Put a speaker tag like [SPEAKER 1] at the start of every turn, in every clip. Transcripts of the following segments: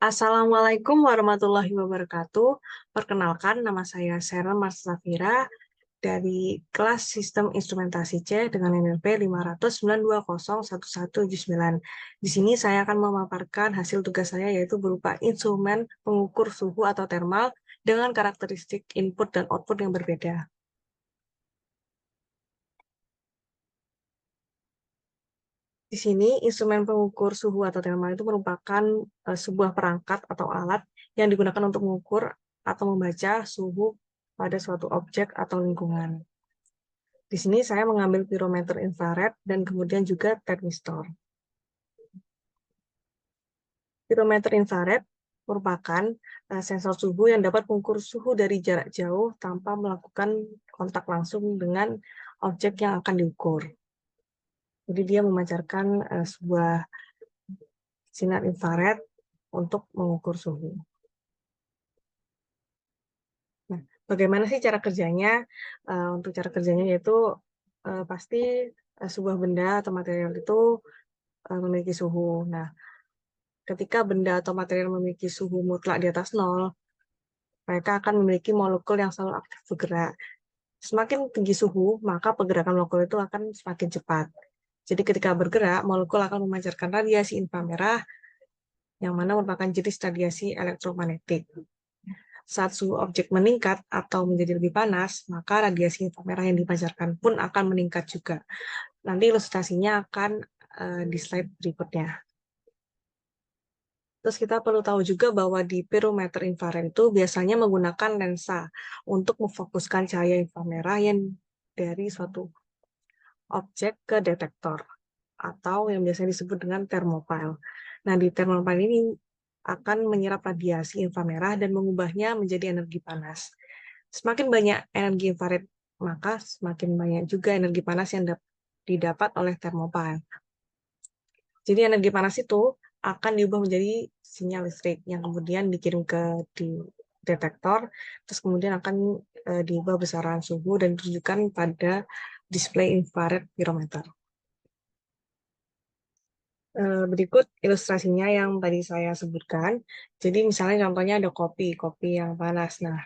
[SPEAKER 1] Assalamualaikum warahmatullahi wabarakatuh. Perkenalkan, nama saya Sharon Marsafira dari kelas Sistem Instrumentasi C dengan NNP 509201179. Di sini saya akan memaparkan hasil tugas saya yaitu berupa instrumen pengukur suhu atau thermal dengan karakteristik input dan output yang berbeda. Di sini, instrumen pengukur suhu atau thermal itu merupakan sebuah perangkat atau alat yang digunakan untuk mengukur atau membaca suhu pada suatu objek atau lingkungan. Di sini saya mengambil pirometer infrared dan kemudian juga termistor. Pirometer infrared merupakan sensor suhu yang dapat mengukur suhu dari jarak jauh tanpa melakukan kontak langsung dengan objek yang akan diukur. Jadi dia memancarkan sebuah sinar infrared untuk mengukur suhu. Nah, bagaimana sih cara kerjanya? Untuk cara kerjanya yaitu pasti sebuah benda atau material itu memiliki suhu. Nah, ketika benda atau material memiliki suhu mutlak di atas nol, mereka akan memiliki molekul yang selalu aktif bergerak. Semakin tinggi suhu, maka pergerakan molekul itu akan semakin cepat. Jadi ketika bergerak, molekul akan memancarkan radiasi inframerah yang mana merupakan jenis radiasi elektromagnetik. Saat suhu objek meningkat atau menjadi lebih panas, maka radiasi inframerah yang dipancarkan pun akan meningkat juga. Nanti ilustrasinya akan di slide berikutnya. Terus kita perlu tahu juga bahwa di pirometer infrared itu biasanya menggunakan lensa untuk memfokuskan cahaya inframerah yang dari suatu objek ke detektor atau yang biasanya disebut dengan thermopile. Nah, di thermopile ini akan menyerap radiasi inframerah dan mengubahnya menjadi energi panas. Semakin banyak energi infrared, maka semakin banyak juga energi panas yang didapat oleh thermopile. Jadi energi panas itu akan diubah menjadi sinyal listrik yang kemudian dikirim ke di detektor, terus kemudian akan diubah besaran suhu dan ditunjukkan pada display infrared pirometer. Berikut ilustrasinya yang tadi saya sebutkan. Jadi misalnya contohnya ada kopi yang panas. Nah,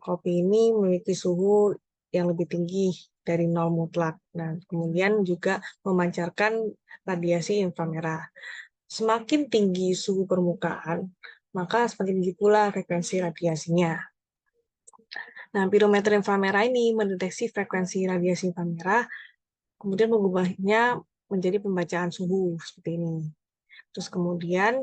[SPEAKER 1] kopi ini memiliki suhu yang lebih tinggi dari nol mutlak. Nah, kemudian juga memancarkan radiasi inframerah. Semakin tinggi suhu permukaan, maka semakin tinggi pula frekuensi radiasinya. Nah, pirometer inframerah ini mendeteksi frekuensi radiasi inframerah, kemudian mengubahnya menjadi pembacaan suhu seperti ini. Terus kemudian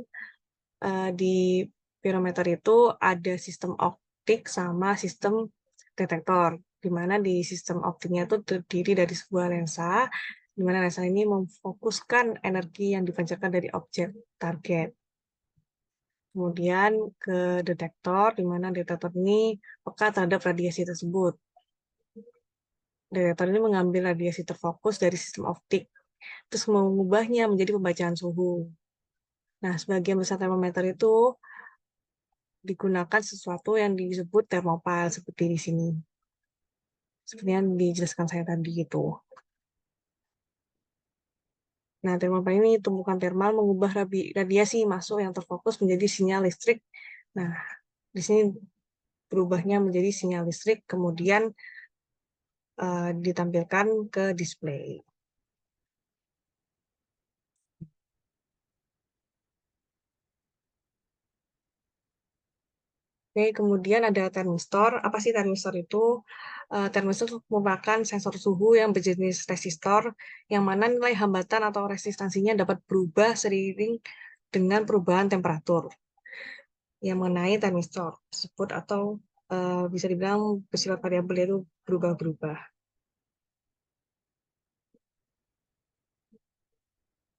[SPEAKER 1] di pirometer itu ada sistem optik sama sistem detektor, di mana di sistem optiknya itu terdiri dari sebuah lensa, di mana lensa ini memfokuskan energi yang dipancarkan dari objek target. Kemudian ke detektor, di mana detektor ini peka terhadap radiasi tersebut. Detektor ini mengambil radiasi terfokus dari sistem optik, terus mengubahnya menjadi pembacaan suhu. Nah, sebagian besar termometer itu digunakan sesuatu yang disebut thermopile seperti di sini. Seperti yang dijelaskan saya tadi itu. Nah, thermopile ini tumpukan thermal mengubah radiasi masuk yang terfokus menjadi sinyal listrik. Nah, di sini berubahnya menjadi sinyal listrik, kemudian ditampilkan ke display. Oke, kemudian ada termistor. Apa sih termistor itu? Termistor merupakan sensor suhu yang berjenis resistor, yang mana nilai hambatan atau resistansinya dapat berubah seiring dengan perubahan temperatur yang mengenai termistor tersebut, atau bisa dibilang bersifat variabel, itu berubah-berubah.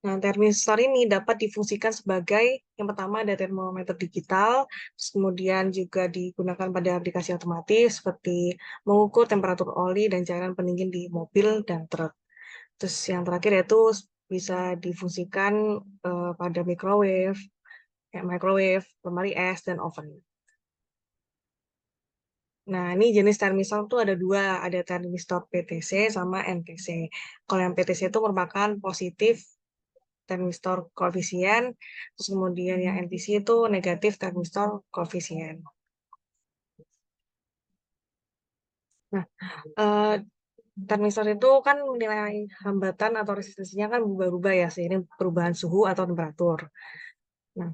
[SPEAKER 1] Nah, termistor ini dapat difungsikan sebagai yang pertama ada termometer digital, terus kemudian juga digunakan pada aplikasi otomatis seperti mengukur temperatur oli dan cairan pendingin di mobil dan truk. Terus yang terakhir yaitu bisa difungsikan pada microwave, lemari es, dan oven. Nah, ini jenis termistor tuh ada dua, ada termistor PTC sama NTC. Kalau yang PTC itu merupakan positif termistor koefisien, terus kemudian yang NTC itu negatif termistor koefisien. Nah, eh, termistor itu kan nilai hambatan atau resistensinya kan berubah-ubah ya seiring perubahan suhu atau temperatur. Nah,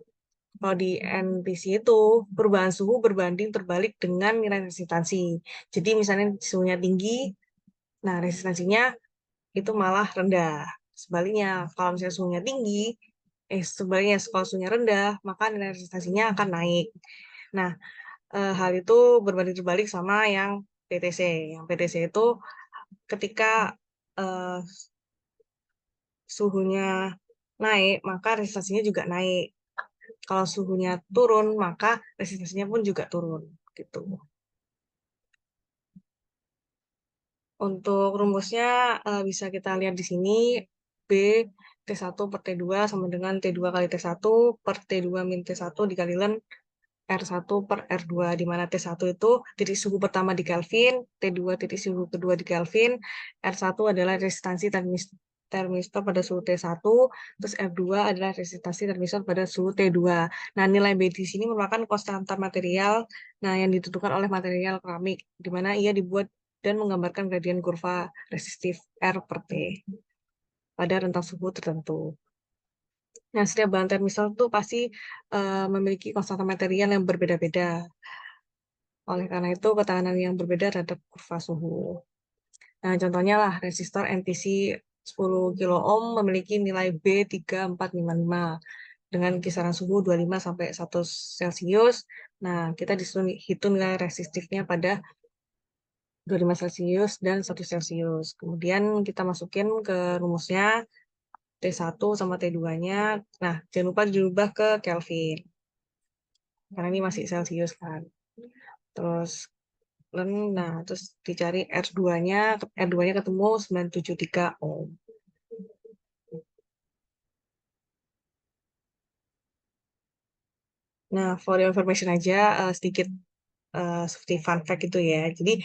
[SPEAKER 1] kalau di NTC itu perubahan suhu berbanding terbalik dengan nilai resistansi. Jadi misalnya suhunya tinggi, nah resistansinya itu malah rendah. Sebaliknya, kalau misalnya suhunya tinggi, sebaliknya kalau suhunya rendah, maka nilai resistansinya akan naik. Nah, hal itu berbanding terbalik sama yang PTC. Yang PTC itu ketika eh, suhunya naik, maka resistansinya juga naik. Kalau suhunya turun, maka resistansinya pun juga turun. Gitu. Untuk rumusnya bisa kita lihat di sini. B T1 per T2 sama dengan T2 kali T1 per T2 min T1 dikalikan R1 per R2, di mana T1 itu titik suhu pertama di Kelvin, T2 titik suhu kedua di Kelvin, R1 adalah resistansi termistor pada suhu T1, terus R2 adalah resistansi termistor pada suhu T2. Nah, nilai B di sini merupakan konstanta material yang ditentukan oleh material keramik, di mana ia dibuat dan menggambarkan gradien kurva resistif R per T pada rentang suhu tertentu. Nah, setiap bahan termistor itu pasti memiliki konstanta material yang berbeda-beda. Oleh karena itu, ketahanan yang berbeda terhadap kurva suhu. Nah, contohnya lah, resistor NTC 10 kilo ohm memiliki nilai B3455 dengan kisaran suhu 25 sampai 1 Celcius. Nah, kita disuruh hitung nilai resistifnya pada 25 Celcius dan 1 Celcius. Kemudian kita masukin ke rumusnya T1 sama T2-nya. Nah, jangan lupa dirubah ke Kelvin. Karena ini masih Celcius kan. Terus terus dicari R2-nya, R2-nya ketemu 973 ohm. Nah, for your information aja, sedikit seperti fun fact itu ya. Jadi,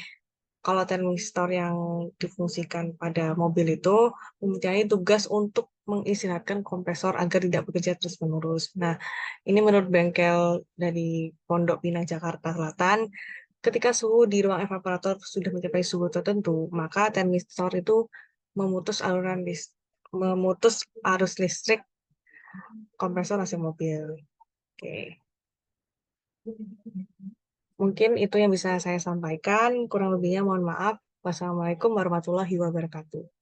[SPEAKER 1] kalau termistor yang difungsikan pada mobil itu mempunyai tugas untuk mengistirahatkan kompresor agar tidak bekerja terus-menerus. Nah, ini menurut bengkel dari Pondok Pinang, Jakarta Selatan, ketika suhu di ruang evaporator sudah mencapai suhu tertentu, maka termistor itu memutus memutus arus listrik kompresor AC mobil. Oke. Mungkin itu yang bisa saya sampaikan. Kurang lebihnya mohon maaf. Wassalamualaikum warahmatullahi wabarakatuh.